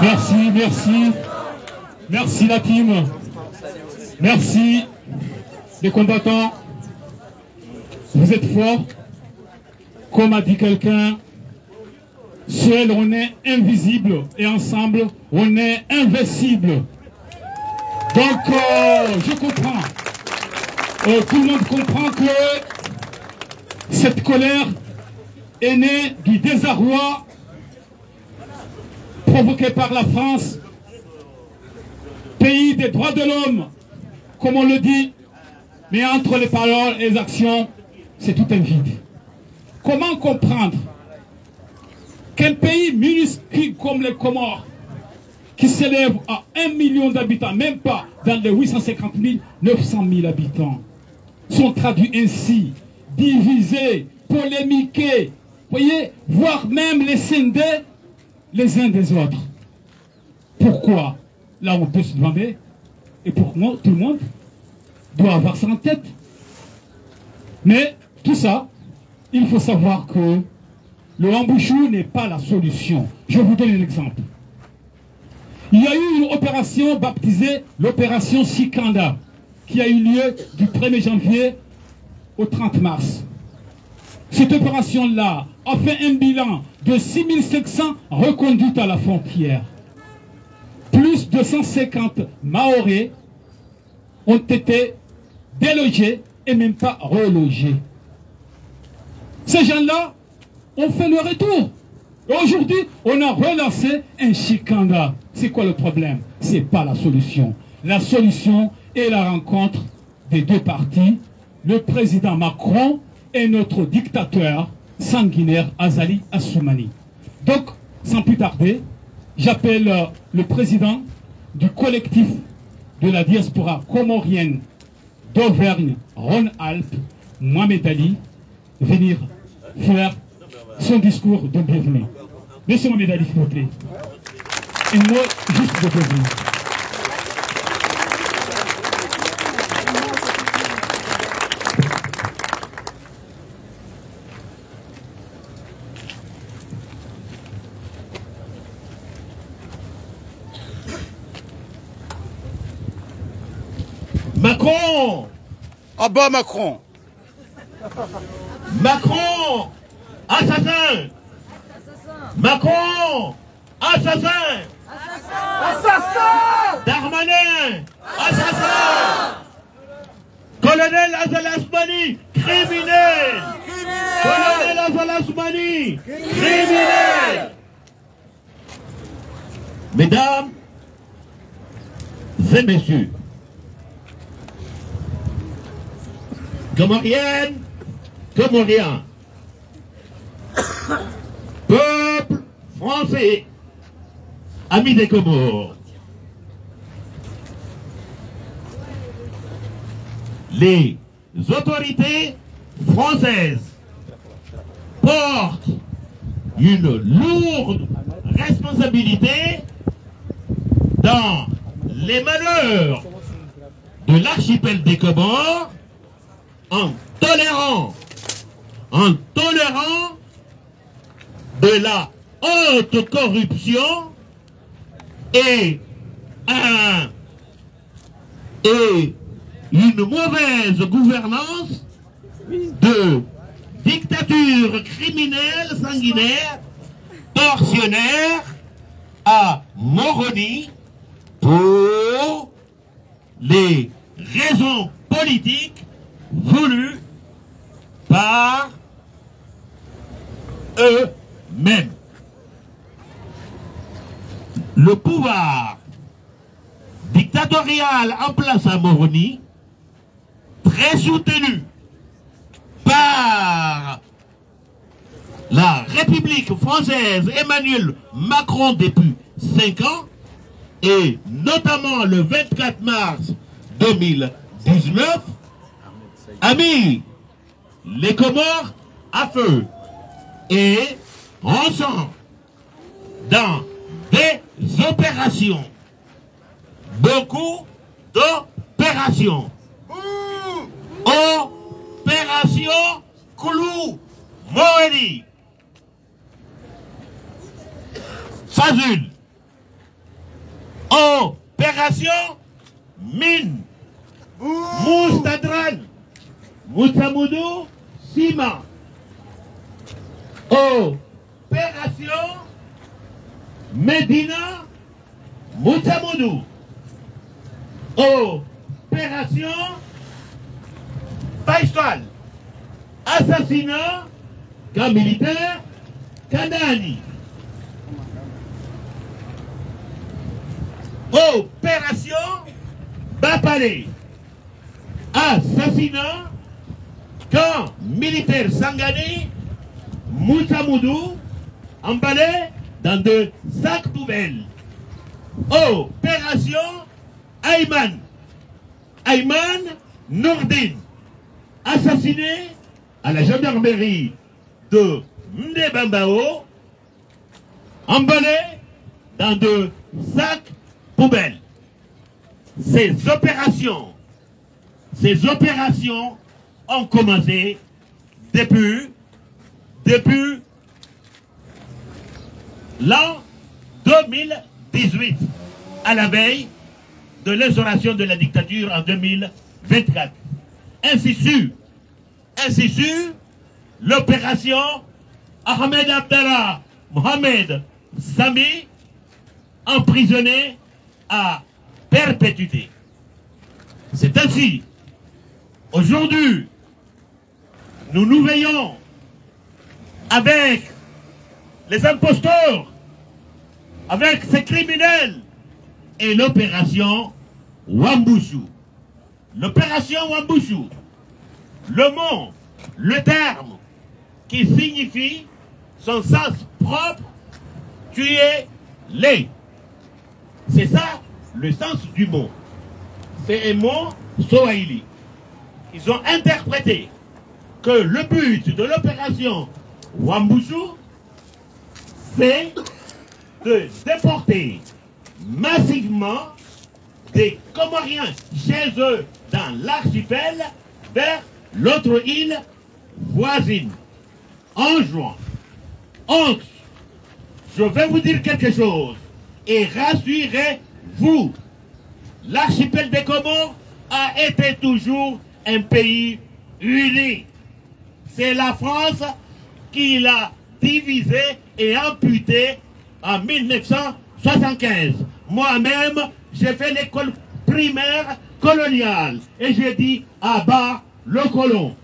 Merci, merci. Merci la team. Merci les combattants. Vous êtes forts. Comme a dit quelqu'un, seul on est invisible et ensemble on est invincible. Donc je comprends. Tout le monde comprend que cette colère est née du désarroi provoqué par la France, pays des droits de l'homme, comme on le dit, mais entre les paroles et les actions, c'est tout un vide. Comment comprendre qu'un pays minuscule comme les Comores, qui s'élève à 1 million d'habitants, même pas dans les 850 000, 900 000 habitants, sont traduits ainsi, divisés, polémiqués, voyez, voire même les scinder les uns des autres. Pourquoi? Là, on peut se demander, et pour moi, tout le monde doit avoir ça en tête. Mais tout ça, il faut savoir que le Wambushu n'est pas la solution. Je vous donne un exemple. Il y a eu une opération baptisée l'opération Sikanda, qui a eu lieu du 1er janvier au 30 mars. Cette opération-là a fait un bilan de 6500 reconduites à la frontière. Plus de 150 Mahorais ont été délogés et même pas relogés. Ces gens-là ont fait le retour. Et aujourd'hui, on a relancé un Shikanda. C'est quoi le problème? Ce n'est pas la solution. La solution est la rencontre des deux partis, le président Macron et notre dictateur sanguinaire Azali Assoumani. Donc, sans plus tarder, j'appelle le président du collectif de la diaspora comorienne d'Auvergne-Rhône-Alpes, Mohamed Ali, venir faire son discours de bienvenue. Monsieur Mohamed Ali, s'il vous plaît. Et moi, juste de bienvenue. Macron! Ah bah Macron! Macron! Assassin! Macron! Assassin! Assassin! Darmanin! Assassin! Colonel Azali Assoumani! Criminel! Colonel Azali Assoumani! Criminel! Mesdames et messieurs, Comoriennes, Comoriens, peuple français, amis des Comores, les autorités françaises portent une lourde responsabilité dans les malheurs de l'archipel des Comores en tolérant de la haute corruption et une mauvaise gouvernance de dictature criminelle, sanguinaire, tortionnaire à Moroni pour les raisons politiques voulues par eux-mêmes. Le pouvoir dictatorial en place à Moroni, très soutenu par la République française Emmanuel Macron depuis 5 ans, et notamment le 24 mars 2019, a mis les Comores à feu et ensemble dans des opérations, beaucoup d'opérations. Opération Koulou Moeni, Fazul, opération Mine, Moustadran, Moussamoudou, Sima, opération Medina, Moussamoudou, opération Faisal, assassinat, camp militaire, Kadani. Opération Bapalé, assassinat, camp militaire Sangani, Moussamoudou, emballé dans de sacs poubelles. Opération Ayman, Ayman Nourdine, assassiné à la gendarmerie de Ndebambao, emballé dans de sacs poubelles. Ces opérations ont commencé depuis l'an 2018, à la veille de l'instauration de la dictature en 2024. Ainsi sur l'opération Ahmed Abdallah Mohamed Sami, emprisonné à perpétuité. C'est ainsi, aujourd'hui, nous veillons avec les imposteurs, avec ces criminels, et l'opération Wambushu. L'opération Wambushu, le mot, le terme qui signifie son sens propre, tuer les. C'est ça le sens du mot. C'est un mot swahili. Ils ont interprété que le but de l'opération Wambushu, c'est de déporter massivement des Comoriens chez eux dans l'archipel vers l'autre île voisine. En juin, je vais vous dire quelque chose et rassurez-vous, l'archipel des Comores a été toujours un pays uni. C'est la France qui l'a divisé et amputé en 1975. Moi-même, j'ai fait l'école primaire coloniale et j'ai dit à bas le colon.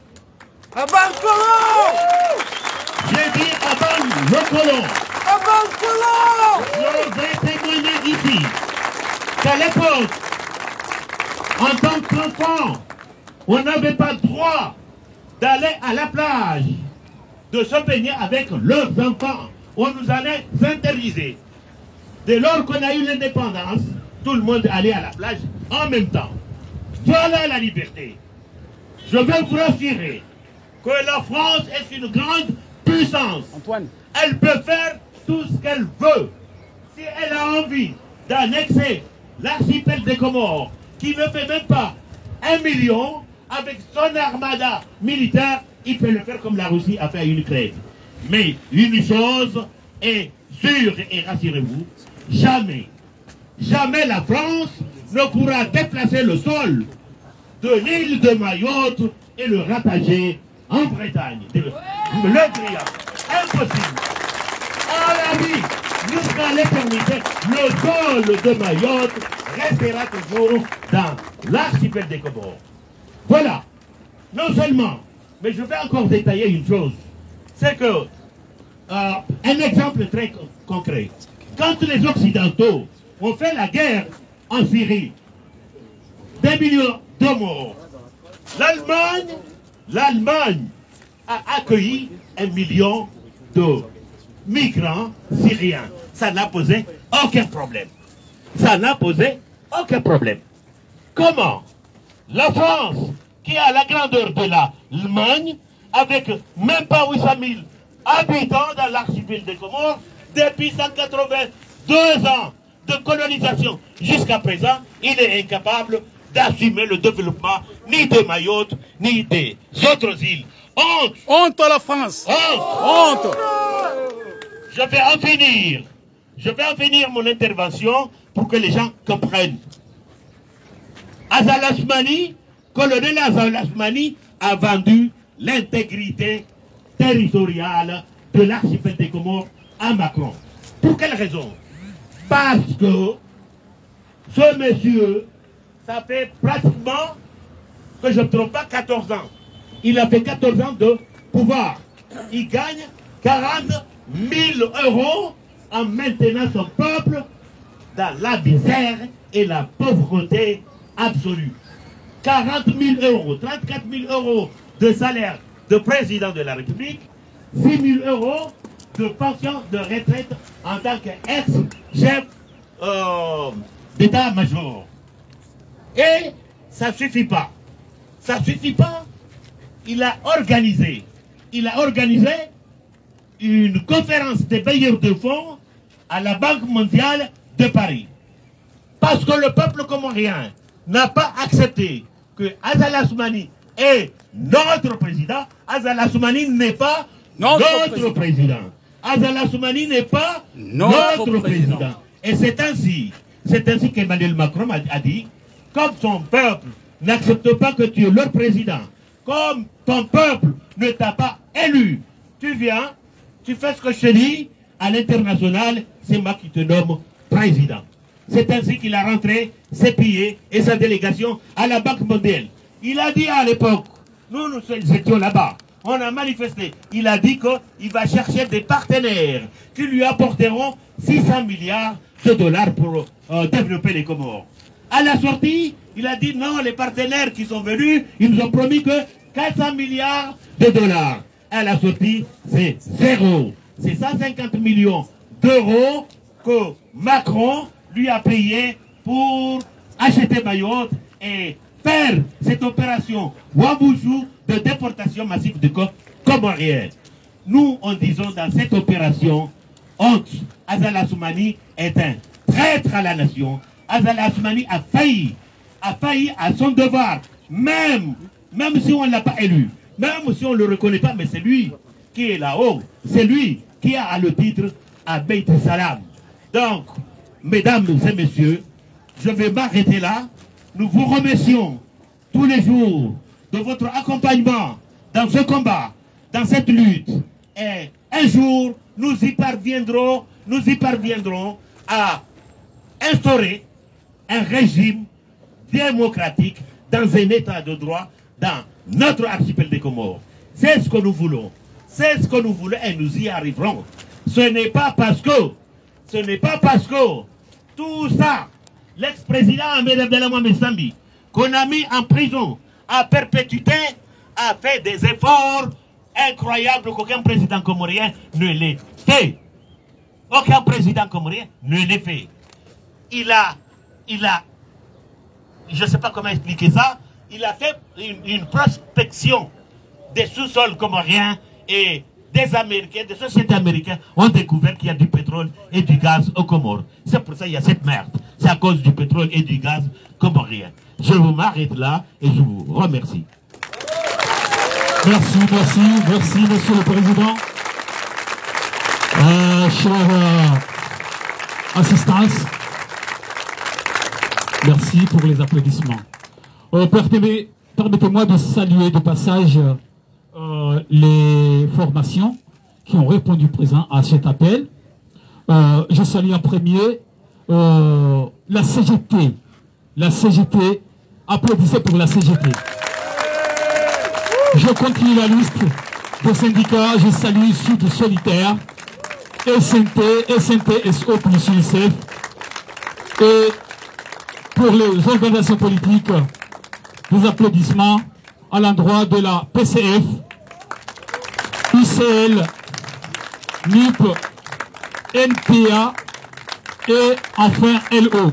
À bas le colon! J'ai dit à bas le colon. À bas le colon! Je vais témoigner ici qu'à l'époque, en tant qu'enfant, on n'avait pas le droit d'aller à la plage, de se baigner avec leurs enfants. On nous allait interdire. Dès lors qu'on a eu l'indépendance, tout le monde allait à la plage en même temps. Voilà la liberté. Je vais vous rassurer que la France est une grande puissance. Antoine. Elle peut faire tout ce qu'elle veut. Si elle a envie d'annexer l'archipel des Comores, qui ne fait même pas 1 million, avec son armada militaire, il peut le faire comme la Russie a fait à Ukraine. Mais une chose est sûre, et rassurez-vous, jamais la France ne pourra déplacer le sol de l'île de Mayotte et le rattacher en Bretagne. Le Guyane. Impossible. À la vie, jusqu'à l'éternité, le sol de Mayotte restera toujours dans l'archipel des Comores. Voilà. Non seulement, mais je vais encore détailler une chose. C'est que, un exemple très concret. Quand les Occidentaux ont fait la guerre en Syrie, des millions de morts, l'Allemagne a accueilli 1 million de migrants syriens. Ça n'a posé aucun problème. ça n'a posé aucun problème. Comment la France, qui a la grandeur de l'Allemagne, avec même pas 800 000 habitants dans l'archipel des Comores, depuis 182 ans de colonisation jusqu'à présent, il est incapable d'assumer le développement ni de Mayotte, ni des autres îles. Honte! Honte à la France! Honte! Honte! Je vais en finir mon intervention pour que les gens comprennent. Azal Assoumani, colonel Azal Assoumani, a vendu l'intégrité territoriale de l'archipel des Comores à Macron. Pour quelle raison? Parce que ce monsieur, ça fait pratiquement, que je ne me trompe pas, 14 ans. Il a fait 14 ans de pouvoir. Il gagne 40 000 € en maintenant son peuple dans la misère et la pauvreté absolue. 40 000 €, 34 000 € de salaire de président de la République, 6 000 € de pension de retraite en tant qu'ex-chef d'état-major. Et ça ne suffit pas. Ça ne suffit pas. Il a organisé une conférence des bailleurs de fonds à la Banque mondiale de Paris. Parce que le peuple comorien n'a pas accepté que Azal Assoumani est notre président. Azal Assoumani n'est pas notre président. Azal Assoumani n'est pas notre président. Et c'est ainsi qu'Emmanuel Macron a dit, comme son peuple n'accepte pas que tu es leur président, comme ton peuple ne t'a pas élu, tu viens, tu fais ce que je te dis, à l'international, c'est moi qui te nomme président. C'est ainsi qu'il a rentré ses billets et sa délégation à la Banque mondiale. Il a dit à l'époque, nous étions là-bas, on a manifesté, il a dit qu'il va chercher des partenaires qui lui apporteront 600 milliards de dollars pour développer les Comores. À la sortie, il a dit non, les partenaires qui sont venus, ils nous ont promis que 400 milliards de dollars. À la sortie, c'est zéro. C'est 150 millions d'euros que Macron lui a payé pour acheter Mayotte et faire cette opération Wambouchou de déportation massive de Comoriens. Nous, en disons dans cette opération, honte, Azal Assoumani est un traître à la nation. Azal Assoumani a failli à son devoir, même si on ne l'a pas élu, même si on ne le reconnaît pas, mais c'est lui qui est là-haut, c'est lui qui a le titre à Beit Salam. Donc, mesdames et messieurs, je vais m'arrêter là. Nous vous remercions tous les jours de votre accompagnement dans ce combat, dans cette lutte. Et un jour, nous y parviendrons à instaurer un régime démocratique dans un état de droit dans notre archipel des Comores. C'est ce que nous voulons. C'est ce que nous voulons et nous y arriverons. Ce n'est pas parce que tout ça, l'ex-président Ahmed Abdallah Mohamed Sambi, qu'on a mis en prison à perpétuité, a fait des efforts incroyables qu'aucun président comorien ne l'ait fait. Aucun président comorien ne l'ait fait. Il a, je ne sais pas comment expliquer ça, il a fait une prospection des sous-sols comoriens et des Américains, des sociétés américaines ont découvert qu'il y a du pétrole et du gaz aux Comores. C'est pour ça qu'il y a cette merde. C'est à cause du pétrole et du gaz comorien. Je vous m'arrête là et je vous remercie. Merci, Monsieur le Président. Chère assistance, merci pour les applaudissements. Permettez-moi de saluer de passage les formations qui ont répondu présent à cet appel. Je salue en premier la CGT. La CGT, applaudissez pour la CGT. Je continue la liste des syndicats. Je salue Sud Solitaire, SNT, SO plus UNICEF. Et pour les organisations politiques, des applaudissements à l'endroit de la PCF, UCL, NUP, NPA et enfin LO.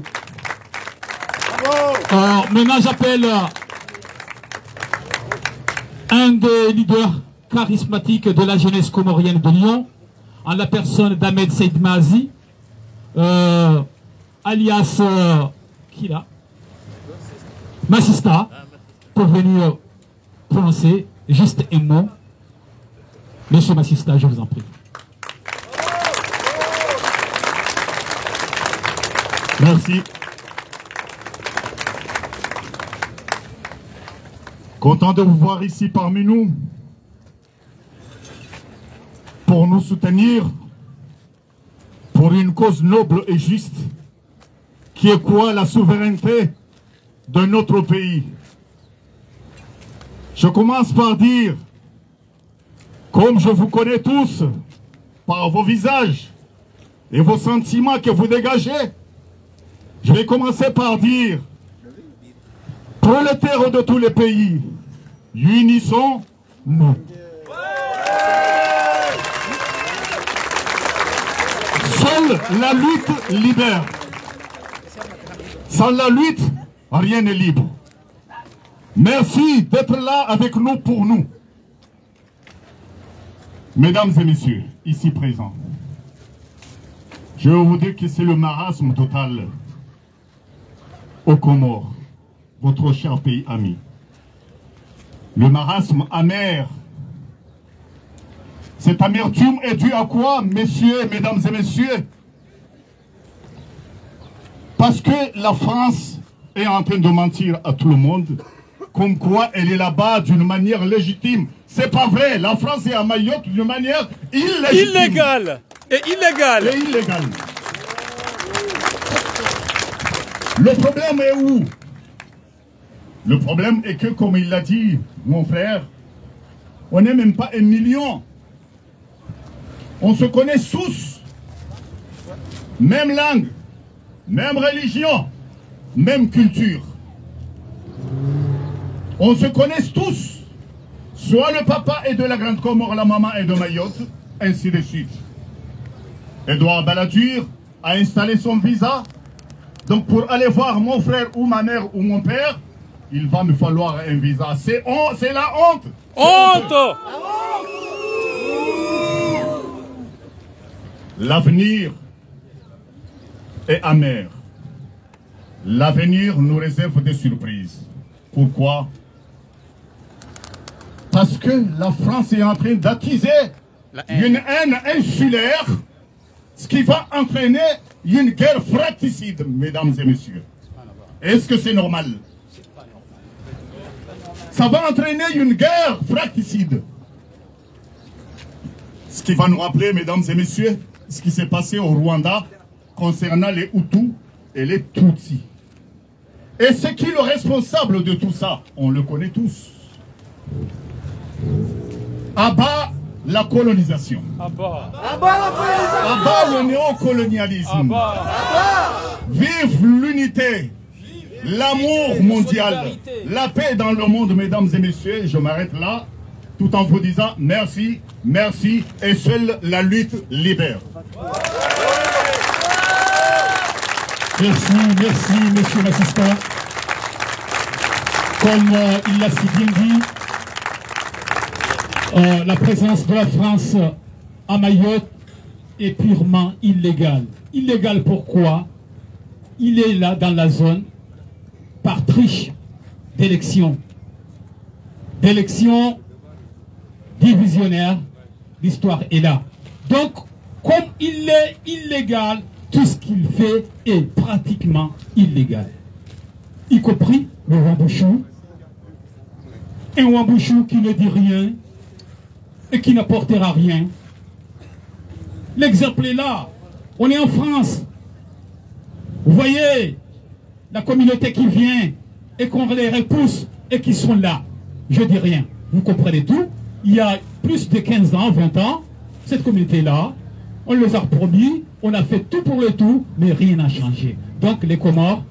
Maintenant, j'appelle un des leaders charismatiques de la jeunesse comorienne de Lyon, en la personne d'Ahmed Saïd Mazi, alias qui là Massista, pour venir prononcer juste un mot. Monsieur Massista, je vous en prie. Merci. Content de vous voir ici parmi nous pour nous soutenir pour une cause noble et juste qui est quoi? La souveraineté de notre pays. Je commence par dire, comme je vous connais tous, par vos visages et vos sentiments que vous dégagez, je vais commencer par dire, prolétaires de tous les pays, unissons-nous. Seule la lutte libère. Sans la lutte, rien n'est libre. Merci d'être là avec nous pour nous. Mesdames et messieurs, ici présents, je veux vous dire que c'est le marasme total aux Comores, votre cher pays ami. Le marasme amer. Cette amertume est due à quoi, messieurs, mesdames et messieurs? Parce que la France est en train de mentir à tout le monde, comme quoi elle est là-bas d'une manière légitime. C'est pas vrai, la France est à Mayotte d'une manière illégitime. Illégale et illégale. Et illégale. Le problème est où? Le problème est que, comme il l'a dit, mon frère, on n'est même pas 1 million. On se connaît tous. Même langue, même religion, même culture. On se connaît tous. Soit le papa est de la Grande Comore, la maman est de Mayotte, ainsi de suite. Edouard Balladur a installé son visa. Donc pour aller voir mon frère ou ma mère ou mon père, il va me falloir un visa. C'est la honte. Honte. L'avenir est amer. L'avenir nous réserve des surprises. Pourquoi? Parce que la France est en train d'attiser une haine insulaire, ce qui va entraîner une guerre fratricide, mesdames et messieurs. Est-ce que c'est normal? Ça va entraîner une guerre fratricide. Ce qui va nous rappeler, mesdames et messieurs, ce qui s'est passé au Rwanda concernant les Hutus et les Tutsis. Et c'est qui le responsable de tout ça? On le connaît tous. À bas la colonisation. À bas. À bas le néocolonialisme. Vive l'unité, l'amour mondial, la paix dans le monde, mesdames et messieurs. Je m'arrête là, tout en vous disant merci, merci, et seule la lutte libère. Merci, merci, monsieur l'assistant. Comme il l'a si bien dit, la présence de la France à Mayotte est purement illégale. Illégale pourquoi? Il est là dans la zone par triche d'élection. D'élection divisionnaire, l'histoire est là. Donc, comme il est illégal, tout ce qu'il fait est pratiquement illégal. Y compris le Wambouchou. Un Wambouchou qui ne dit rien et qui n'apportera rien. L'exemple est là. On est en France. Vous voyez la communauté qui vient et qu'on les repousse et qui sont là. Je dis rien. Vous comprenez tout. Il y a plus de 15 ans, 20 ans, cette communauté-là, on les a promis, on a fait tout pour le tout, mais rien n'a changé. Donc les Comores,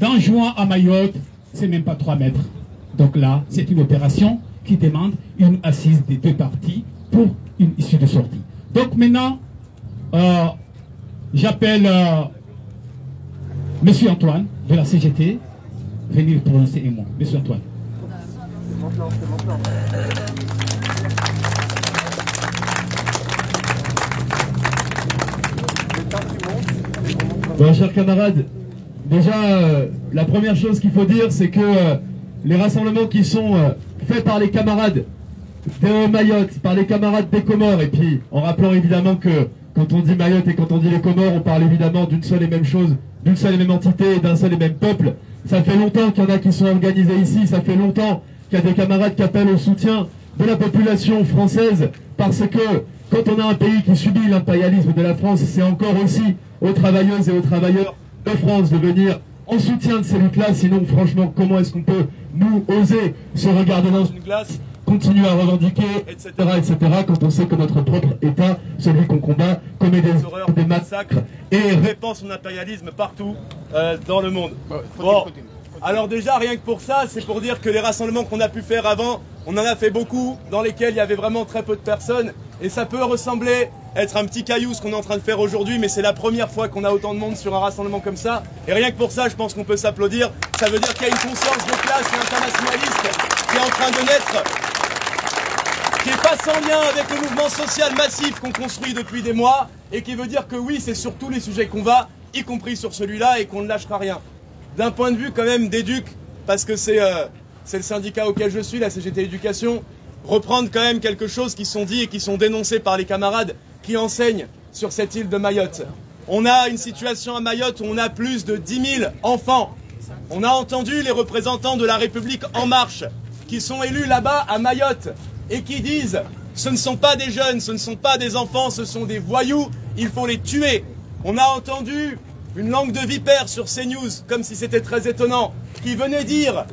d'Anjouan à Mayotte, c'est même pas 3 mètres. Donc là, c'est une opération qui demande une assise des deux parties pour une issue de sortie. Donc maintenant, j'appelle Monsieur Antoine de la CGT venir prononcer un mot. Monsieur Antoine. Bon, chers camarades, déjà, la première chose qu'il faut dire, c'est que les rassemblements qui sont faits par les camarades de Mayotte, par les camarades des Comores, et puis en rappelant évidemment que quand on dit Mayotte et quand on dit les Comores, on parle évidemment d'une seule et même chose, d'une seule et même entité et d'un seul et même peuple. Ça fait longtemps qu'il y en a qui sont organisés ici, ça fait longtemps qu'il y a des camarades qui appellent au soutien de la population française, parce que quand on a un pays qui subit l'impérialisme de la France, c'est encore aussi aux travailleuses et aux travailleurs de France de venir en soutien de ces luttes-là. Sinon, franchement, comment est-ce qu'on peut, nous, oser se regarder dans une glace, continuer à revendiquer, etc., quand on sait que notre propre État, celui qu'on combat, commet des horreurs, des massacres et répand son impérialisme partout dans le monde. Bon, alors déjà, rien que pour ça, c'est pour dire que les rassemblements qu'on a pu faire avant, on en a fait beaucoup, dans lesquels il y avait vraiment très peu de personnes, et ça peut ressembler être un petit caillou ce qu'on est en train de faire aujourd'hui, mais c'est la première fois qu'on a autant de monde sur un rassemblement comme ça, et rien que pour ça, je pense qu'on peut s'applaudir. Ça veut dire qu'il y a une conscience de classe internationaliste qui est en train de naître, qui n'est pas sans lien avec le mouvement social massif qu'on construit depuis des mois, et qui veut dire que oui, c'est sur tous les sujets qu'on va, y compris sur celui-là, et qu'on ne lâchera rien. D'un point de vue quand même d'Éduc, parce que c'est le syndicat auquel je suis, la CGT Éducation, reprendre quand même quelque chose qui sont dit et qui sont dénoncés par les camarades qui enseignent sur cette île de Mayotte. On a une situation à Mayotte où on a plus de 10 000 enfants. On a entendu les représentants de la République En Marche qui sont élus là-bas à Mayotte et qui disent « ce ne sont pas des jeunes, ce ne sont pas des enfants, ce sont des voyous, il faut les tuer ». On a entendu une langue de vipère sur CNews, comme si c'était très étonnant, qui venait dire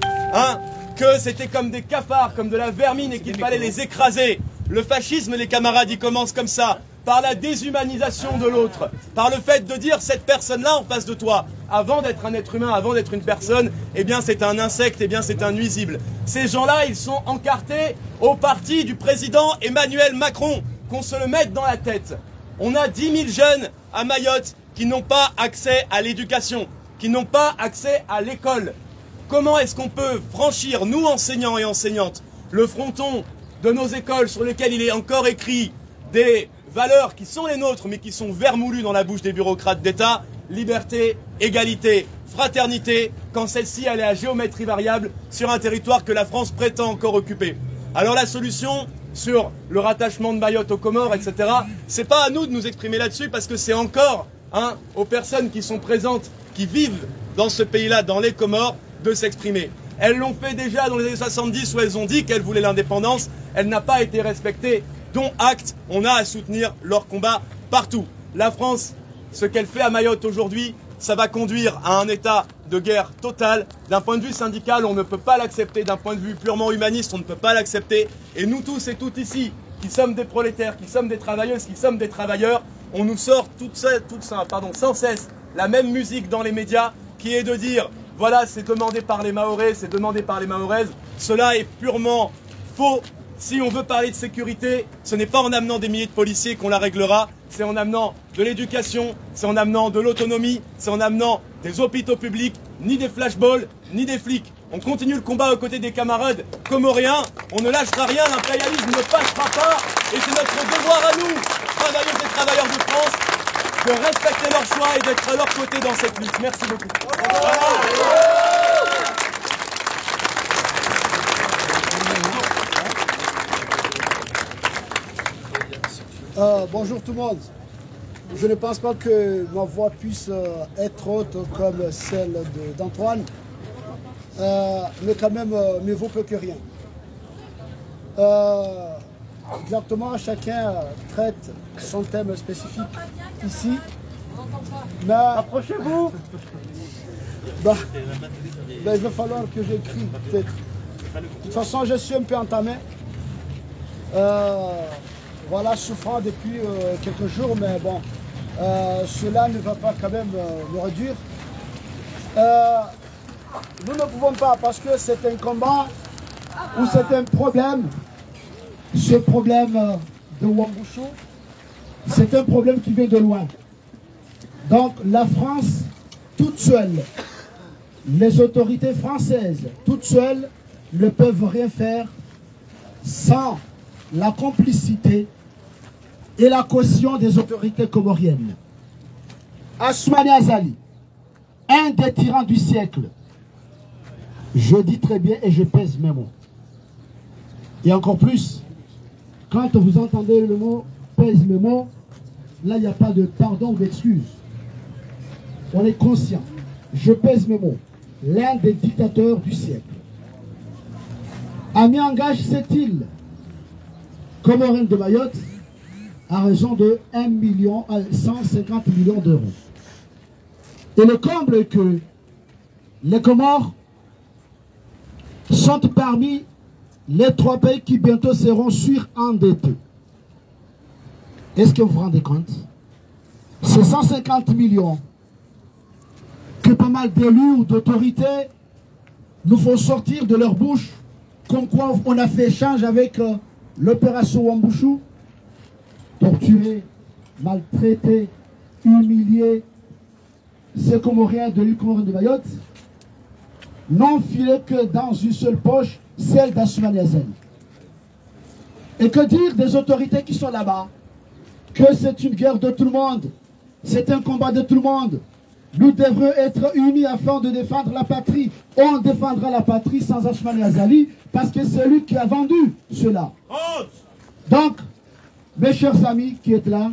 que c'était comme des cafards, comme de la vermine et qu'il fallait les écraser. Le fascisme, les camarades, il commence comme ça, par la déshumanisation de l'autre, par le fait de dire cette personne-là en face de toi, avant d'être un être humain, avant d'être une personne, eh bien c'est un insecte, eh bien c'est un nuisible. Ces gens-là, ils sont encartés au parti du président Emmanuel Macron, qu'on se le mette dans la tête. On a 10 000 jeunes à Mayotte qui n'ont pas accès à l'éducation, qui n'ont pas accès à l'école. Comment est-ce qu'on peut franchir, nous enseignants et enseignantes, le fronton de nos écoles sur lesquelles il est encore écrit des valeurs qui sont les nôtres, mais qui sont vermoulues dans la bouche des bureaucrates d'État, liberté, égalité, fraternité, quand celle-ci elle est à géométrie variable sur un territoire que la France prétend encore occuper. Alors la solution sur le rattachement de Mayotte aux Comores, etc., c'est pas à nous de nous exprimer là-dessus, parce que c'est encore aux personnes qui sont présentes, qui vivent dans ce pays-là, dans les Comores, de s'exprimer. Elles l'ont fait déjà dans les années 70 où elles ont dit qu'elles voulaient l'indépendance. Elle n'a pas été respectée, dont acte. On a à soutenir leur combat partout. La France, ce qu'elle fait à Mayotte aujourd'hui, ça va conduire à un état de guerre totale. D'un point de vue syndical, on ne peut pas l'accepter. D'un point de vue purement humaniste, on ne peut pas l'accepter. Et nous tous et toutes ici, qui sommes des prolétaires, qui sommes des travailleuses, qui sommes des travailleurs, on nous sort sans cesse la même musique dans les médias, qui est de dire voilà, c'est demandé par les Mahorais, c'est demandé par les Mahoraises. Cela est purement faux. Si on veut parler de sécurité, ce n'est pas en amenant des milliers de policiers qu'on la réglera, c'est en amenant de l'éducation, c'est en amenant de l'autonomie, c'est en amenant des hôpitaux publics, ni des flashballs, ni des flics. On continue le combat aux côtés des camarades comoréens, on ne lâchera rien, l'impérialisme ne passera pas, et c'est notre devoir à nous, travailleuses et travailleurs de France, de respecter leur choix et d'être à leur côté dans cette lutte. Merci beaucoup. Bonjour tout le monde. Je ne pense pas que ma voix puisse être haute comme celle d'Antoine, mais quand même, mieux vaut peu que rien. Exactement, chacun traite son thème spécifique ici. Mais approchez-vous. Il va falloir que j'écris peut-être. De toute façon, je suis un peu entamé. Voilà, souffrant depuis quelques jours, mais bon, cela ne va pas quand même me réduire. Nous ne pouvons pas, parce que c'est un combat ou c'est un problème. Ce problème de Wambushu, c'est un problème qui vient de loin. Donc la France, toute seule, les autorités françaises, toutes seules, ne peuvent rien faire sans la complicité et la caution des autorités comoriennes. Assoumani Azali, un des tyrans du siècle, je dis très bien et je pèse mes mots. Et encore plus, quand vous entendez le mot « pèse mes mots », là il n'y a pas de pardon ou d'excuse. On est conscient. Je pèse mes mots. L'un des dictateurs du siècle a mis en gage cette île comorienne de Mayotte à raison de 150 millions d'euros. Et le comble est que les Comores sont parmi les 3 pays qui bientôt seront surendettés. Est-ce que vous vous rendez compte? Ces 150 millions que pas mal d'élus ou d'autorités nous font sortir de leur bouche, comme quoi on a fait échange avec l'opération Wambouchou, torturés, maltraités, humiliés, ces Comoriens de l'île Comorienne de Mayotte, n'ont filé que dans une seule poche, celle d'Assoumani Azali. Et que dire des autorités qui sont là-bas? Que c'est une guerre de tout le monde, c'est un combat de tout le monde. Nous devrions être unis afin de défendre la patrie. On défendra la patrie sans Assoumani Azali parce que c'est lui qui a vendu cela. Donc, mes chers amis qui êtes là,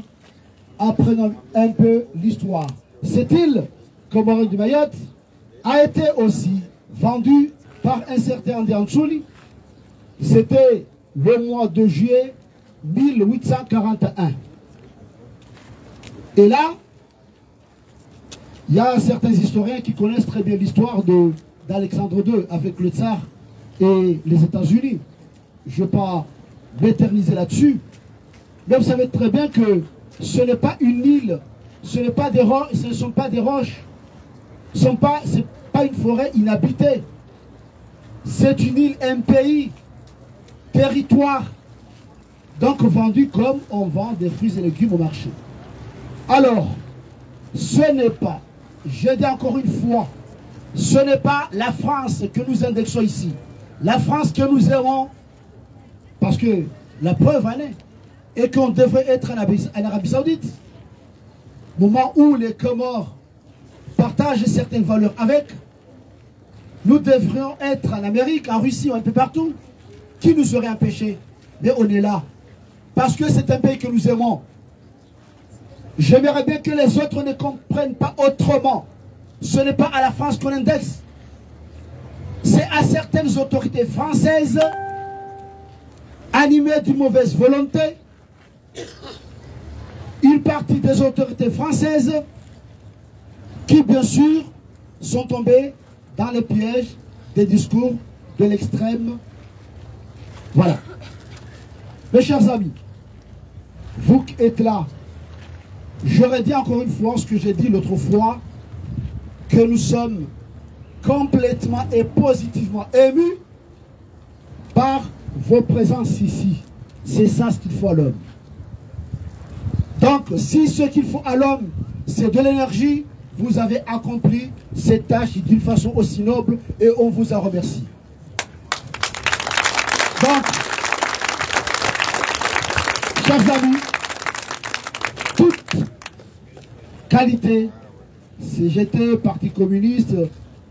apprenons un peu l'histoire. Cette île, Comorienne du Mayotte, a été aussi vendue par un certain André Anchouli. C'était le mois de juillet 1841. Et là, il y a certains historiens qui connaissent très bien l'histoire d'Alexandre II avec le tsar et les États-Unis. Je ne vais pas m'éterniser là-dessus. Mais vous savez très bien que ce n'est pas une île, ce ne sont pas des roches, ce n'est pas une forêt inhabitée. C'est une île, un pays, territoire, donc vendu comme on vend des fruits et légumes au marché. Alors, ce n'est pas, je dis encore une fois, ce n'est pas la France que nous indexons ici. La France que nous aimons, parce que la preuve en est, et qu'on devrait être en Arabie Saoudite, au moment où les Comores partagent certaines valeurs avec, nous devrions être en Amérique, en Russie, un peu partout. Qui nous aurait empêché? Mais on est là. Parce que c'est un pays que nous aimons. J'aimerais bien que les autres ne comprennent pas autrement. Ce n'est pas à la France qu'on indexe. C'est à certaines autorités françaises, animées d'une mauvaise volonté, une partie des autorités françaises qui, bien sûr, sont tombées dans les pièges des discours de l'extrême. Voilà. Mes chers amis, vous qui êtes là, j'aurais dit encore une fois ce que j'ai dit l'autre fois, que nous sommes complètement et positivement émus par vos présences ici. C'est ça ce qu'il faut à l'homme. Donc, si ce qu'il faut à l'homme, c'est de l'énergie, vous avez accompli cette tâche d'une façon aussi noble et on vous en remercie. Donc, chers amis, toute qualité, CGT, Parti communiste,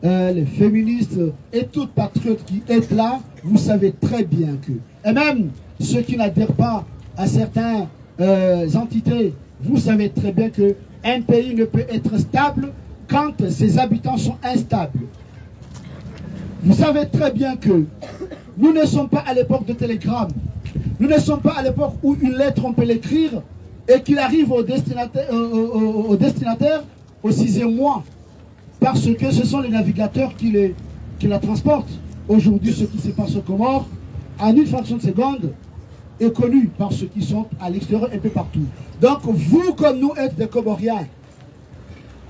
les féministes et toute patriote qui est là, vous savez très bien que, et même ceux qui n'adhèrent pas à certaines entités, vous savez très bien que un pays ne peut être stable quand ses habitants sont instables. Vous savez très bien que nous ne sommes pas à l'époque de télégramme. Nous ne sommes pas à l'époque où une lettre on peut l'écrire et qu'il arrive au destinataire, au 6e mois. Parce que ce sont les navigateurs qui la transportent. Aujourd'hui, ce qui se passe aux Comores, en une fraction de seconde, est connu par ceux qui sont à l'extérieur un peu partout. Donc, vous comme nous êtes des Comoriens,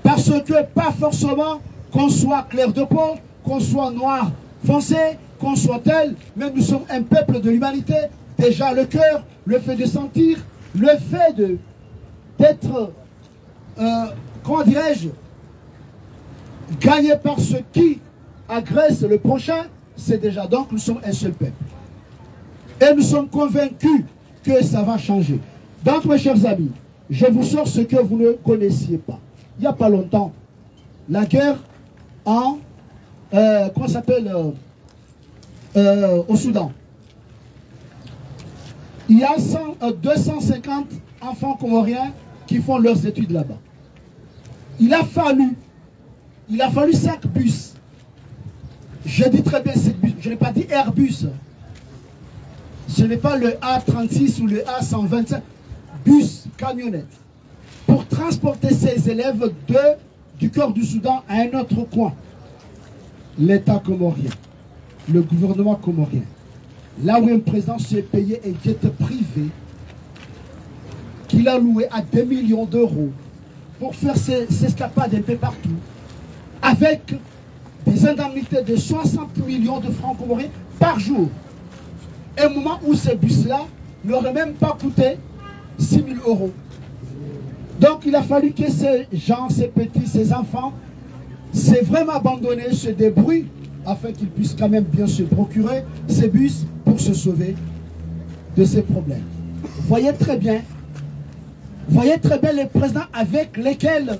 parce que pas forcément qu'on soit clair de peau, qu'on soit noir foncé, qu'on soit tel, mais nous sommes un peuple de l'humanité. Déjà le cœur, le fait de sentir, le fait d'être, comment dirais-je, gagné par ceux qui agressent le prochain, c'est déjà donc nous sommes un seul peuple. Et nous sommes convaincus que ça va changer. Donc mes chers amis, je vous sors ce que vous ne connaissiez pas. Il n'y a pas longtemps, la guerre en comment s'appelle au Soudan. Il y a 250 enfants comoriens qui font leurs études là-bas. Il a fallu 5 bus. Je dis très bien 5 bus. Je n'ai pas dit Airbus. Ce n'est pas le A36 ou le A125. Bus, camionnette. Pour transporter ces élèves du cœur du Soudan à un autre coin. L'État comorien, le gouvernement comorien, là où un président s'est payé un jet privé qu'il a loué à 2 millions d'euros pour faire ses escapades un peu partout, avec des indemnités de 60 millions de francs comoriens par jour. Un moment où ces bus-là n'auraient même pas coûté 6 000 euros. Donc il a fallu que ces gens, ces petits, ces enfants, c'est vraiment abandonné, se débrouille afin qu'ils puissent quand même bien se procurer ces bus pour se sauver de ces problèmes. Voyez très bien les présidents avec lesquels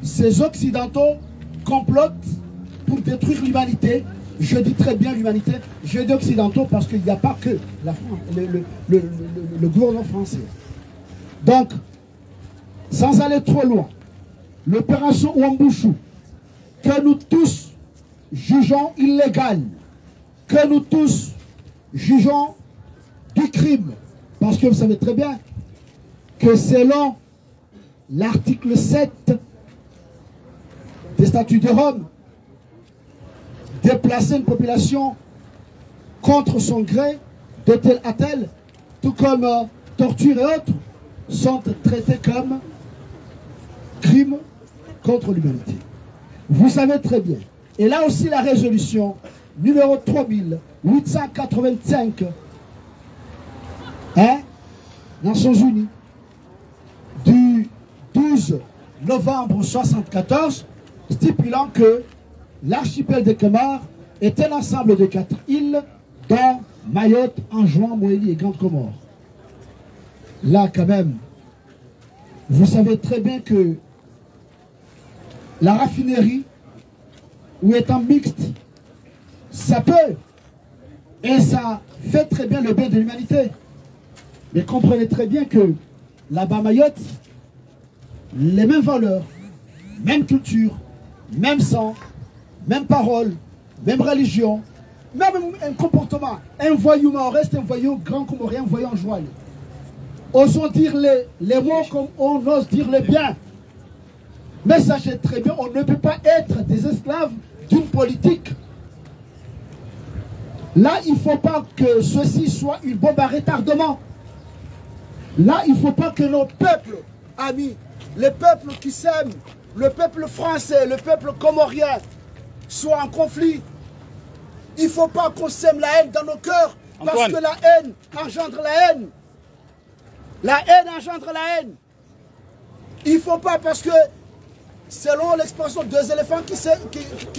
ces Occidentaux complotent pour détruire l'humanité. Je dis très bien l'humanité, je dis Occidentaux parce qu'il n'y a pas que la France, le gouvernement français. Donc, sans aller trop loin, l'opération Ouambouchou, que nous tous jugeons illégale, que nous tous jugeons du crime, parce que vous savez très bien que selon l'article 7 des statuts de Rome, déplacer une population contre son gré, de tel à tel, tout comme torture et autres, sont traités comme crimes contre l'humanité. Vous savez très bien. Et là aussi la résolution numéro 3885 Nations Unies du 12 novembre 1974 stipulant que l'archipel des Comores est un ensemble de 4 îles dont Mayotte, Anjouan, Moélie et Grande Comore. Là quand même, vous savez très bien que la raffinerie, ou étant mixte, ça peut, et ça fait très bien le bien de l'humanité. Mais comprenez très bien que là-bas, Mayotte, les mêmes valeurs, même culture, même sang, même parole, même religion, même un comportement. Un voyou reste un voyou grand comorien, un voyou en joie. Osons dire les mots comme on ose dire les biens. Mais sachez très bien, on ne peut pas être des esclaves d'une politique. Là, il ne faut pas que ceci soit une bombe à retardement. Là, il ne faut pas que nos peuples, amis, les peuples qui s'aiment, le peuple français, le peuple comorien, soient en conflit. Il ne faut pas qu'on sème la haine dans nos cœurs, parce que la haine engendre la haine. La haine engendre la haine. Il ne faut pas, parce que selon l'expression, 2 éléphants qui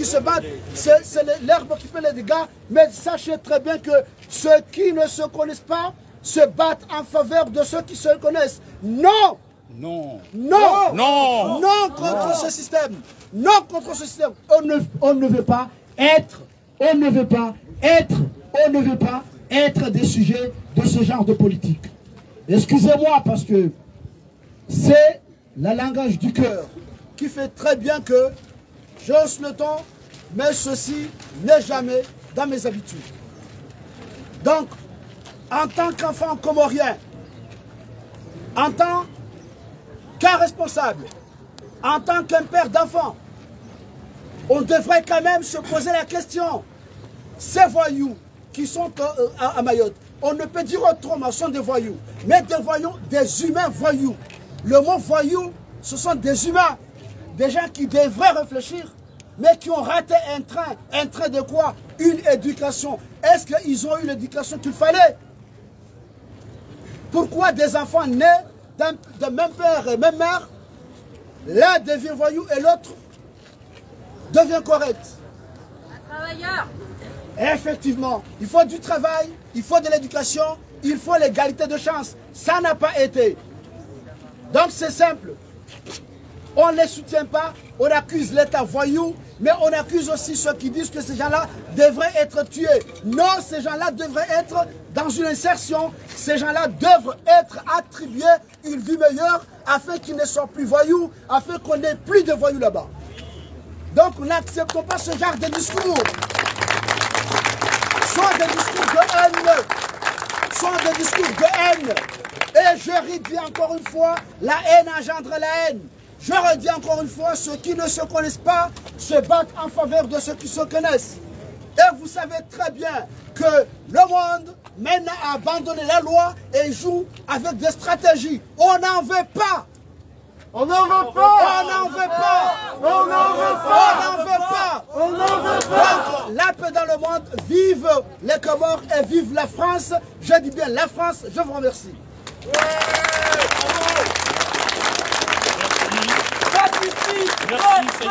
se battent, c'est l'herbe qui fait les dégâts. Mais sachez très bien que ceux qui ne se connaissent pas se battent en faveur de ceux qui se connaissent. Non! Non! Non! Non! Non contre ce système! Non contre ce système! On ne veut pas être, on ne veut pas être des sujets de ce genre de politique. Excusez-moi parce que c'est le langage du cœur qui fait très bien que j'ose le ton, mais ceci n'est jamais dans mes habitudes. Donc, en tant qu'enfant comorien, en tant qu'un responsable, en tant qu'un père d'enfant, on devrait quand même se poser la question. Ces voyous qui sont à Mayotte, on ne peut dire autrement, ce sont des voyous, mais des voyous, des humains voyous. Le mot voyou, ce sont des humains, des gens qui devraient réfléchir, mais qui ont raté un train de quoi? Une éducation. Est-ce qu'ils ont eu l'éducation qu'il fallait? Pourquoi des enfants nés de même père et même mère, l'un devient voyou et l'autre devient correcte. Un travailleur. Effectivement, il faut du travail, il faut de l'éducation, il faut l'égalité de chance. Ça n'a pas été. Donc c'est simple. On ne les soutient pas, on accuse l'État voyou, mais on accuse aussi ceux qui disent que ces gens-là devraient être tués. Non, ces gens-là devraient être dans une insertion, ces gens-là devraient être attribués une vie meilleure afin qu'ils ne soient plus voyous, afin qu'on n'ait plus de voyous là-bas. Donc n'acceptons pas ce genre de discours. Soit des discours de haine, soit des discours de haine. Et je redis encore une fois, la haine engendre la haine. Je redis encore une fois, ceux qui ne se connaissent pas se battent en faveur de ceux qui se connaissent. Et vous savez très bien que le monde maintenant a abandonné la loi et joue avec des stratégies. On n'en veut pas. On n'en veut pas. On n'en veut pas. On n'en veut pas. On n'en veut pas. On n'en veut pas. Donc, la paix dans le monde, vive les Comores et vive la France. Je dis bien la France, je vous remercie. Merci,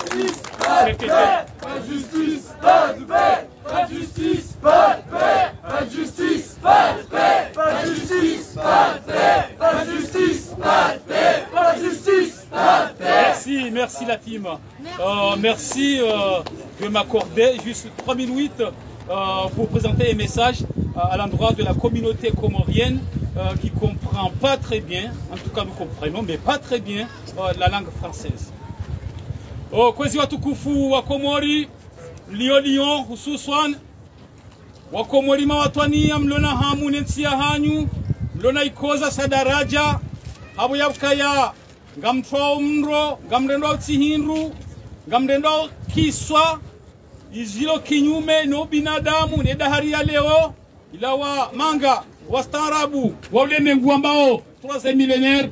c'est Pas de justice, pas de paix. Pas de justice, pas de paix. Pas de justice, pas de paix. Pas de justice, pas de paix. Pas de justice, pas de paix. Pas de justice, pas de paix. Merci la team. Merci de m'accorder juste 3 minutes pour présenter un message à l'endroit de la communauté comorienne qui ne comprend pas très bien, en tout cas nous comprenons, mais pas très bien la langue française. Kwezi watukufu wa Komori, Lyon hususan Wakomori mawatwania mlona hamu nensia hanyu mlona ikoza sadaraja habu yabkaya ngamtwa mro ngamrendo utsihinru ngamrendo kiswa izilo kinyume no binadamu ne dahari ya leo ilawa manga wastaarabu waulemengu ambao troisième millénaire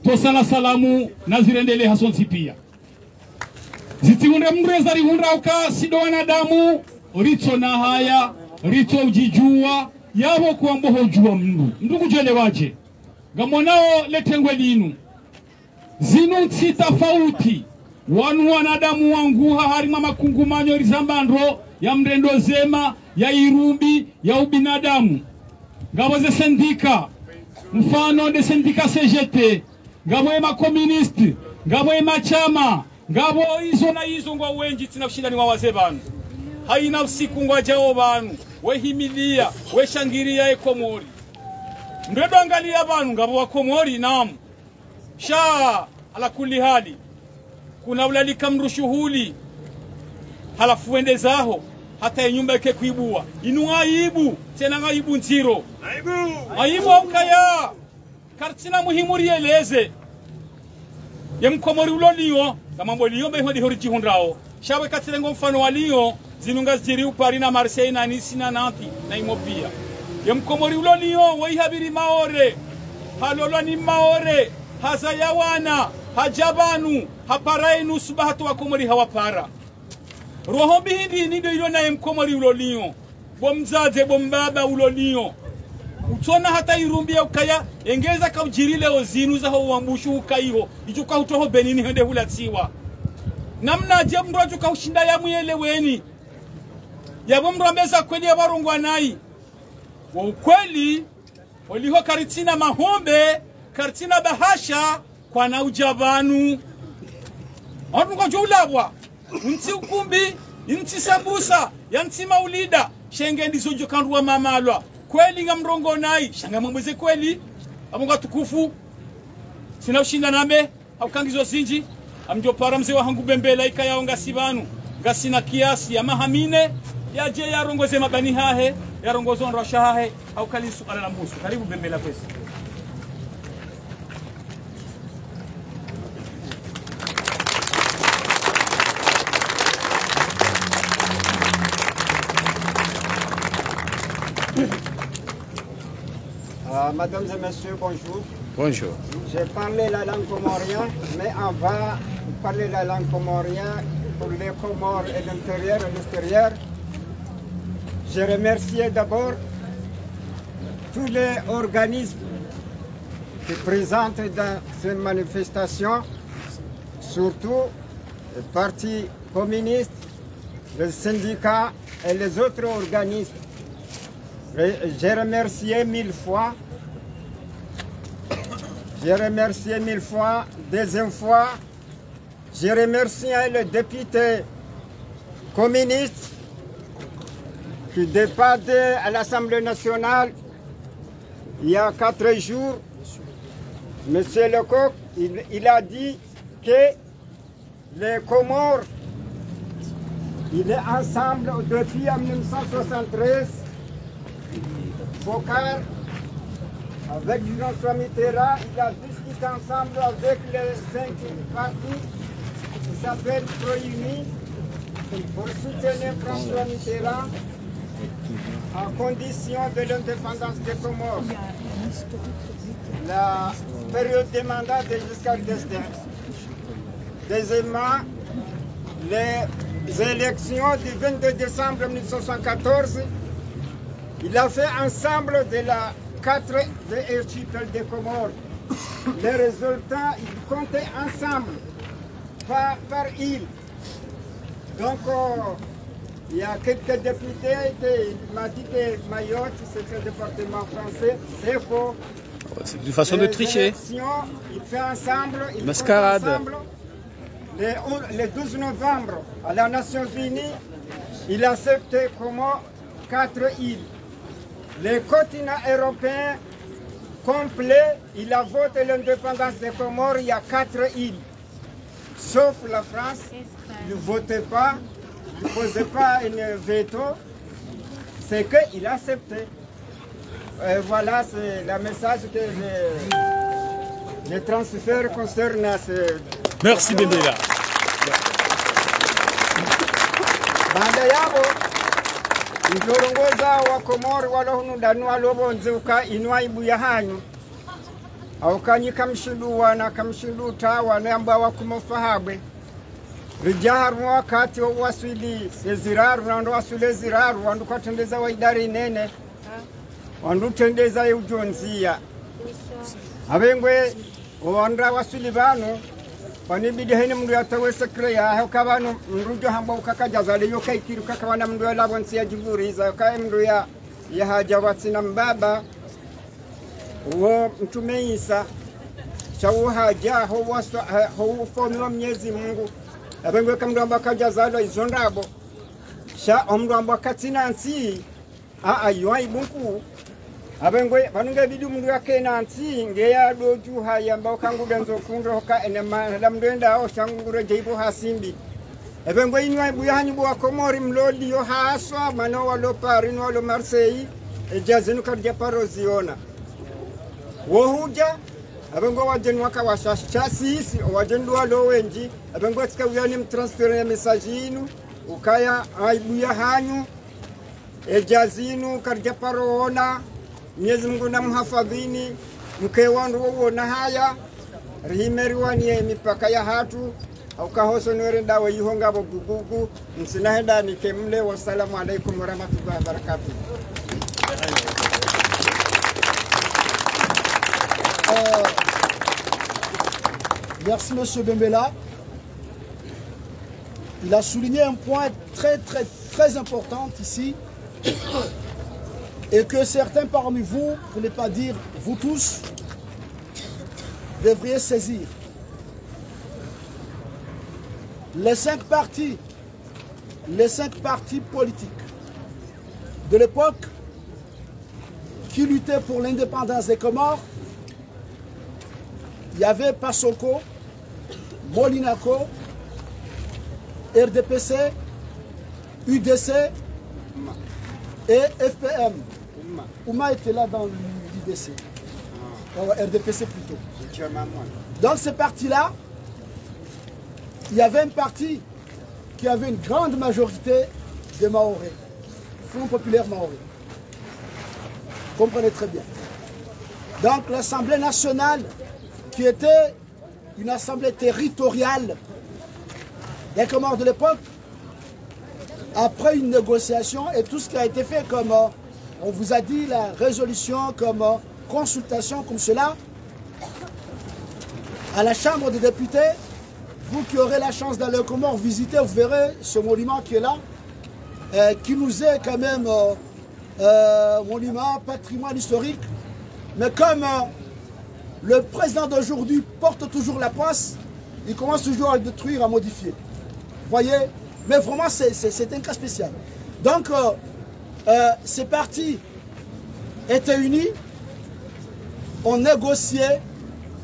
tosala salamu na zirendele hasonsi pia zitiunde mreza rihunda uka sido wanadamu richo na haya richo ujijua yabo kwa mboho jua ndugu jele waje gamonao letengwe linu zinu tafauti wanu wanadamu wanguha harima makungumanyo rizambandro ya mrendo zema ya irumbi ya ubinadamu ngabo ze sendika mfano de sendika CGT ngabo ema komunisti ngabo ema chama ngabo izo na izo ngwa wenji tinafushindani wa wazee banu haina usiku ngwa jao banu wehimilia weshangiria Komori mredo angalia banu ngabo wa Komori namu sha ala kuli hali kuna ulalika mrushuhuli halafu wende zaho hata nyumba yake kuibua inu aibu tena ngaibu ntiro aibu ukaya kartina muhimu rieleze Komori uloliyo kama mboliyo behodi horiji hundrao shawe katirengo mfano waliyo zinunga ziri upari na Marseille na Nice na Nantes na Imopia Komori uloliyo waihabiri maore halolani maore hazayawana hajabanu haparainu subahatu wa Komori hawapara roho bihindi nido ilo na Komori uloliyo bomzaze bombaba uloliyo utona hata irumbia ukaya engeza kaujirile ozinu za ho wambushu ukaiho ijuka hutoho benini hende hulatsiwa namna je mrojo kaushinda ya mueleweni yabo mromeza kweli ya barungwa nai wa ukweli waliho karitina mahombe karitina bahasha kwa na ujabanu watu kwa julabwa nti ukumbi nti sambusa yanti maulida shenge ndizo jokanruwa mamalwa kweli ngamrongo nai shanga mweze kweli amunga tukufu sina ushinda name haukangizo sinji amjo para mzee wa hangu bembela ikaya ngasibanu ngasina kiasi ya mahamine yaje yarongoze mabani hahe yarongozo nrosha hahe haukalisu ala mbusu karibu bembela kwesi Mesdames et messieurs, bonjour. Bonjour. J'ai parlé la langue comorienne, mais on va parler la langue comorienne pour les Comores et l'intérieur et l'extérieur. Je remercie d'abord tous les organismes qui présentent dans cette manifestation, surtout le Parti communiste, le syndicat et les autres organismes. J'ai remercié 1000 fois. J'ai remercié 1000 fois. Deuxième fois, j'ai remercié le député communiste qui débattait à l'Assemblée nationale il y a 4 jours. Monsieur Lecoq, il a dit que les Comores, il est ensemble depuis 1973. Bokar, avec François Mitterrand, il a discuté ensemble avec les 5 partis qui s'appellent Pro-Uni pour soutenir François Mitterrand en condition de l'indépendance des Comores. La période des mandats de Giscard d'Estaing. Deuxièmement, les élections du 22 décembre 1974, il a fait ensemble de la 4 des archipels des Comores. Les résultats, ils comptaient ensemble, par île. Donc, il y a quelques députés qui m'ont dit que Mayotte, c'est un département français. C'est faux. C'est une façon de tricher. Il fait ensemble, il mascarade. Ensemble. Le 12 novembre, à la Nations Unies, il a accepté comme 4 îles. Le continent européen complet, il a voté l'indépendance des Comores, il y a 4 îles. Sauf la France, il ne votait pas, il ne posait pas un veto, c'est qu'il a accepté. Voilà, c'est le message que je transfère concernant ce... Merci Bembela. Bandayabo, Njorongoza wa Komori walohundanua lobo nzeuka inua ibu ya hanyu. Aukanyi kamshinduwa na kamshinduta wanamba wakumofahabwe. Rijaharu wakati wa waswili ziraru na ndo waswile ziraru wandu kwa tendeza wa idari nene. Wandu tendeza ya ujonzia. Abengwe wandra waswili vanu. Wanibidi hene mndu yatawe sekreya hukabanu mrujo hamba ukakajazale yoka ikiru kakabana mndu ya labonsi ya jivuriza yoka mndu ya haja watsina mbaba uo mtume Isa chawo haja ho fomi wa Mwenyezi Mungu abengwe kamndu amba kajazale izondabo sha omndu amba katina nsi ayoi bunku abengwe banunga bidu mundu yake nansi ngeya doju hayamba kanguda nzofundo hoka enema lamdenda o shangure jeibo hasimbi ebengwe inwa ibu yanyu bo Komori mloli yo haswa mano walo Paris no walo Marseille ejazinu karja paroziona wohuja abengwe wajenu waka washasha sisi wajendu walo wenji abengwe tika uyani mtransfer ya message inu ukaya ibu ya hanyu ejazinu karja parona Mwenyezi Mungu na mhafadhini mke wangu wona haya rihimeriwa ni mipaka ya hatu au kahoso nwere ndawe yihonga bo gugugu nsinahenda ni kemle wa salamu alaykum wa rahmatullahi wa barakatuh. Merci Monsieur Bembela. Il a souligné un point très important ici. Et que certains parmi vous, pour ne pas dire vous tous, devriez saisir. Les 5 partis politiques de l'époque qui luttaient pour l'indépendance des Comores, il y avait Passoko, Molinako, RDPC, UDC et FPM. Ouma était là dans l'UDC, RDPC plutôt. Donc ces partis-là, il y avait un parti qui avait une grande majorité de Maoré, Front populaire Maoré. Vous comprenez très bien. Donc l'Assemblée nationale, qui était une assemblée territoriale des Comores de l'époque, après une négociation et tout ce qui a été fait comme... On vous a dit la résolution comme consultation comme cela. À la Chambre des députés, vous qui aurez la chance d'aller aux Comores visiter, vous verrez ce monument qui est là, qui nous est quand même monument, patrimoine historique. Mais comme le président d'aujourd'hui porte toujours la poisse, il commence toujours à le détruire, à modifier. Vous voyez? Mais vraiment, c'est un cas spécial. Donc, ces partis étaient unis, on négociait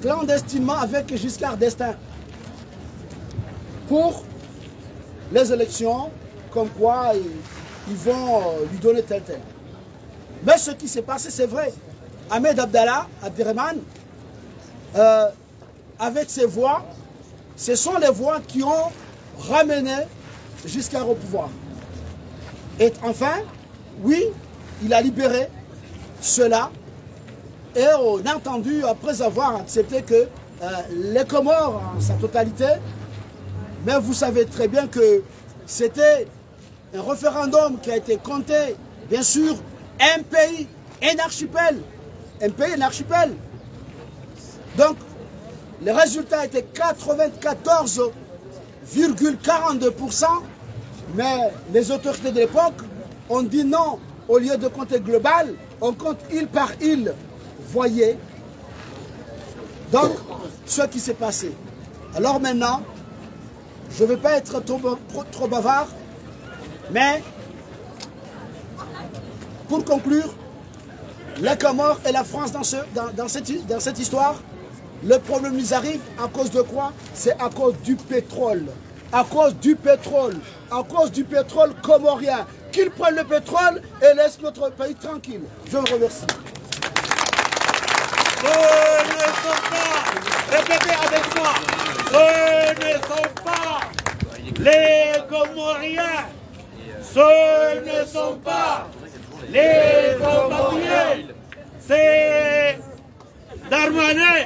clandestinement avec Giscard d'Estaing pour les élections, comme quoi ils vont lui donner tel. Mais ce qui s'est passé, c'est vrai. Ahmed Abderrahmane, avec ses voix, ce sont les voix qui ont ramené Giscard au pouvoir. Et enfin, oui, il a libéré ceux-là. Et on a entendu, après avoir accepté que les Comores en sa totalité, mais vous savez très bien que c'était un référendum qui a été compté, bien sûr, un pays, un archipel. Un pays, un archipel. Donc, les résultats étaient 94,42%, mais les autorités de l'époque ont dit non, au lieu de compter global, on compte île par île. Voyez donc ce qui s'est passé. Alors maintenant, je ne vais pas être trop bavard, mais pour conclure, les Comores et la France dans cette histoire, le problème nous arrive à cause de quoi? C'est à cause du pétrole. À cause du pétrole. À cause du pétrole comorien. Qu'ils prennent le pétrole et laissent notre pays tranquille. Je vous remercie. Ce ne sont pas, répétez avec moi, ce ne sont pas les Comoriens, ce ne sont pas les Comoriens, c'est Darmanin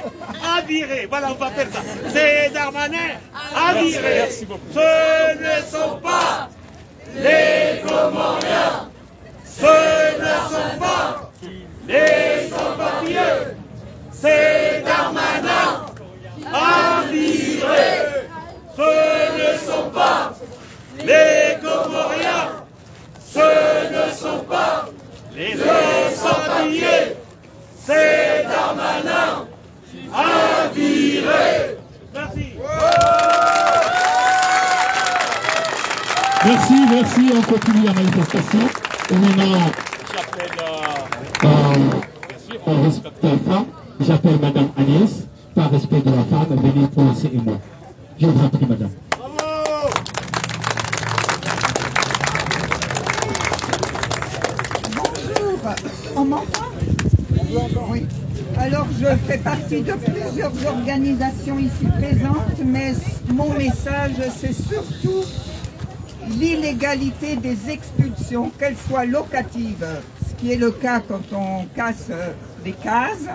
à virer. Voilà, on va faire ça. C'est Darmanin à virer. Ce ne sont pas les Comoriens, ce ne sont pas les sans-papiers. C'est Darmanin à virer. Ce ne sont pas les Comoriens. Ce ne sont pas les sans-papiers. C'est Darmanin à virer. Merci. Merci. On continue la manifestation. Et maintenant, j'appelle Madame Agnès, par respect de la femme, venez prononcer un mot. Je vous en prie, Madame. Bonjour, on m'entend? Oui. Alors, je fais partie de plusieurs organisations ici présentes, mais mon message, c'est surtout l'illégalité des expulsions, qu'elles soient locatives, ce qui est le cas quand on casse des cases,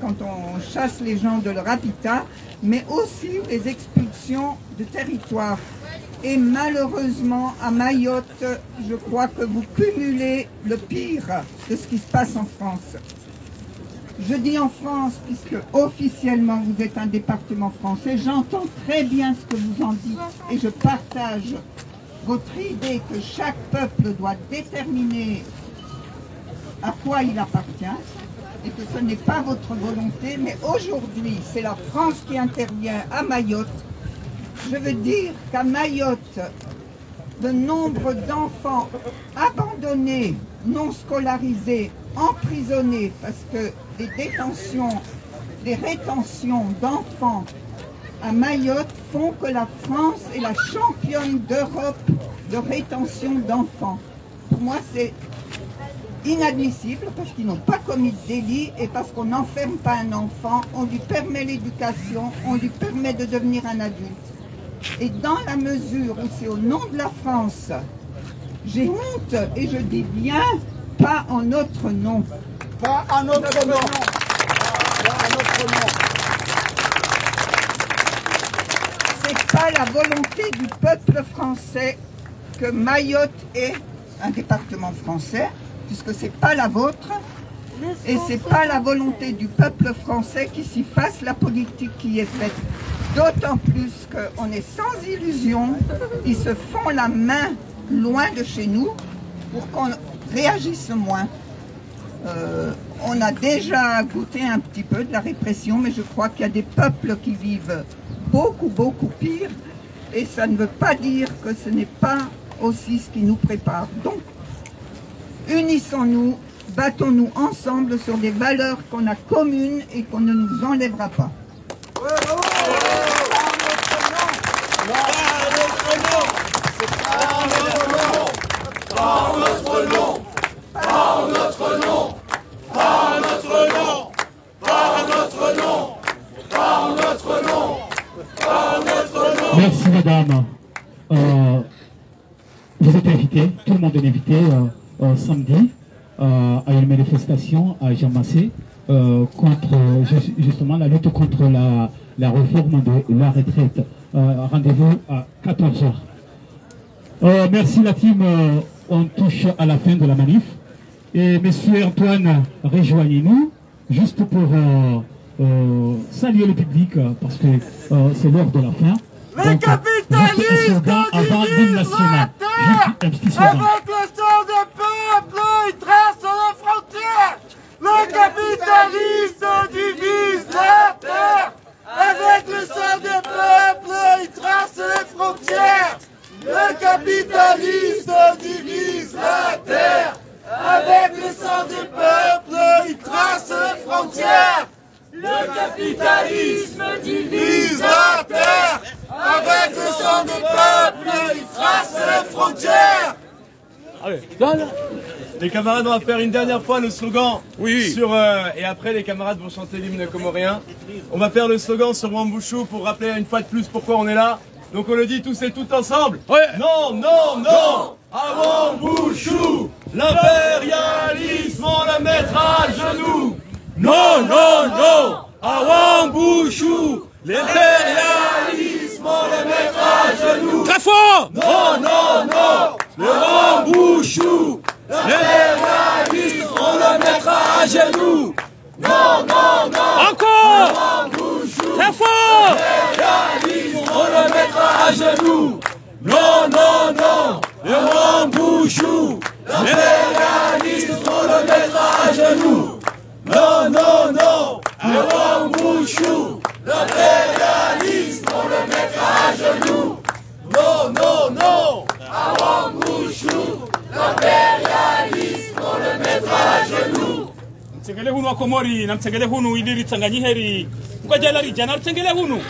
quand on chasse les gens de leur habitat, mais aussi les expulsions de territoire. Et malheureusement, à Mayotte, je crois que vous cumulez le pire de ce qui se passe en France. Je dis en France, puisque officiellement vous êtes un département français, j'entends très bien ce que vous en dites et je partage votre idée que chaque peuple doit déterminer à quoi il appartient et que ce n'est pas votre volonté, mais aujourd'hui c'est la France qui intervient à Mayotte. Je veux dire qu'à Mayotte, le nombre d'enfants abandonnés, non scolarisés, emprisonnés, parce que les rétentions d'enfants à Mayotte font que la France est la championne d'Europe de rétention d'enfants. Pour moi, c'est inadmissible parce qu'ils n'ont pas commis de délit et parce qu'on n'enferme pas un enfant, on lui permet l'éducation, on lui permet de devenir un adulte. Et dans la mesure où c'est au nom de la France, j'ai honte et je dis bien, pas en notre nom. Pas en notre nom. Pas en notre nom. C'est pas la volonté du peuple français que Mayotte est un département français, puisque c'est pas la vôtre, et c'est pas la volonté du peuple français qui s'y fasse la politique qui est faite. d'autant plus qu'on est sans illusion. Ils se font la main loin de chez nous pour qu'on réagisse moins. On a déjà goûté un petit peu de la répression, mais je crois qu'il y a des peuples qui vivent beaucoup, beaucoup pire. Et ça ne veut pas dire que ce n'est pas aussi ce qui nous prépare. Donc, unissons-nous, battons-nous ensemble sur des valeurs qu'on a communes et qu'on ne nous enlèvera pas. Merci madame. Vous êtes invité, tout le monde est invité samedi à une manifestation à Jean-Massé contre justement la lutte contre la réforme de la retraite. Rendez-vous à 14h. Merci la team, on touche à la fin de la manif. Et monsieur Antoine, rejoignez-nous juste pour saluer le public parce que c'est l'heure de la fin. Les capitalistes avant l'hymne national. Avec le sang des peuples, ils tracent les frontières. Les capitalistes divisent la terre. Avec le sang des peuples, ils tracent les frontières. Les capitalistes divisent la terre. Avec le sang des peuples, ils tracent les frontières. Le capitalisme divise la terre. Avec le sang des peuples, ils tracent les frontières. Allez, là. Les camarades, on va faire une dernière fois le slogan. Oui. Sur, et après, les camarades vont chanter l'hymne comorien. On va faire le slogan sur Wambushu pour rappeler une fois de plus pourquoi on est là. Donc on le dit tous et toutes ensemble. Ouais. Non, non, non à Wambushu, l'impérialisme, on le mettra à genoux. Non, non, non à Wambushu, l'impérialisme, on le mettra à genoux. Très fort. Non, non, non le Wambushu, l'impérialisme, on le mettra à genoux. Non, non, non encore très fort. L'impérialisme, on le mettra à genoux. Non, non, non le Wambushu, l'impérialisme, on le mettra à genoux. Non, non, non le Wambushu, l'impérialisme, on le mettra à genoux. Non, non, non à Wambushu, l'impérialisme, on le mettra à genoux. Mtsengele hunu akomori na mtsengele hunu iliri tsanganyiheri ukajala rijana mtsengele hunu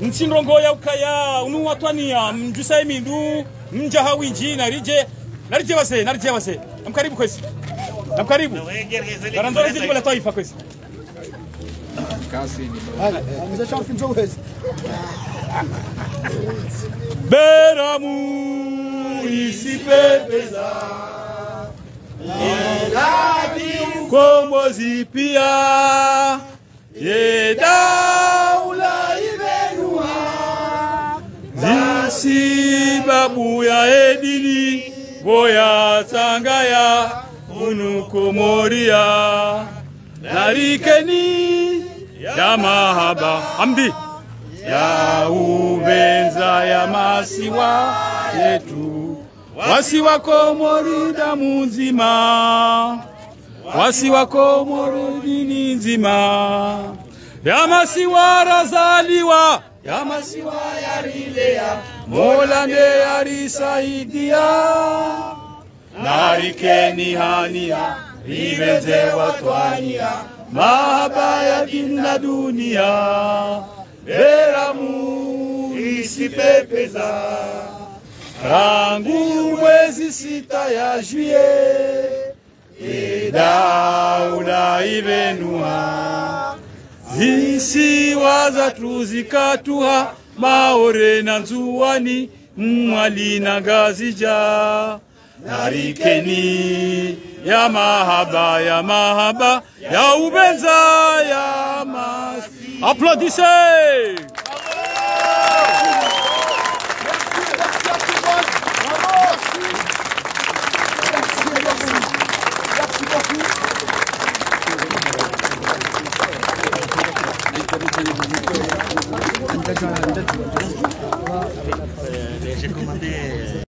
ntsinrongo ya ukaya unu watwania mjusa emindu mjaha winji narije base namkaribu kwesi namkaribu barandora zidi kwa taifa kwesi Beramu isipepeza Komozi pia Yedaula ibenua Zisi babu ya edili Boya tangaya Unukomoria Narikeni Ya mahaba Hamdi Ya ubenza ya masiwa yetu Wasiwa Komori damu nzima Wasiwa Komori dini nzima Yamasiwa razaliwa Yamasiwa yarilea Mola nde yarisaidia Narikeni hania Ribenze watwania Mahaba ya dini na dunia Beramu isipepeza Rangu mwezi 6 ya juillet Edaula ibenua Zisi waza tuzikatuha Maore na nzuwani Mwali na gazija Narikeni ya mahaba ya ubenza ya masi Applaudissez!